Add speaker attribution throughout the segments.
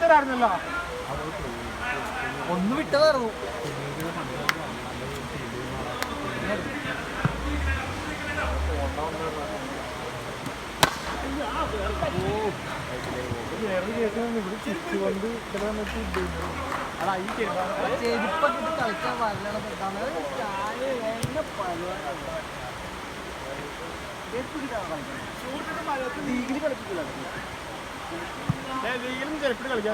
Speaker 1: വരാറുന്നല്ലോ.
Speaker 2: ഒന്ന് വിട്ടതായിരുന്നു. ചെരുപ്പൊക്കെ ഇട്ട് കളിക്കാൻ വരണം. ലീഗിൽ കളിപ്പിക്കില്ല.
Speaker 1: ലീഗിലും ചെരുപ്പിട്ട് കളിക്കാൻ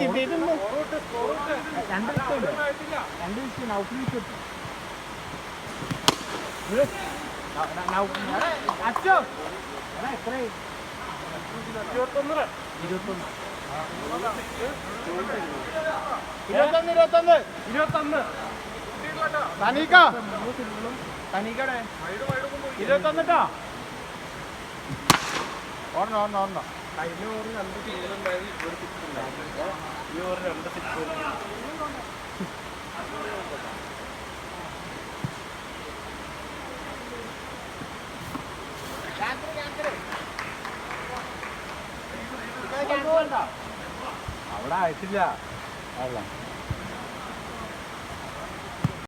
Speaker 1: കിട്ടിയിട്ടുണ്ട്. 2 വിഷയം അച്ഛോ എത്ര 21 തനീക്കടെ 21 ഓർമ്മ കഴിഞ്ഞ ഓവർ 2 സിക്സുണ്ടായത്. ഒരു സിക്സ് ഉണ്ടായിരുന്നു. ഈ ഓവർ 2 സിക്സ്. അവിടെ ആയിട്ടില്ല.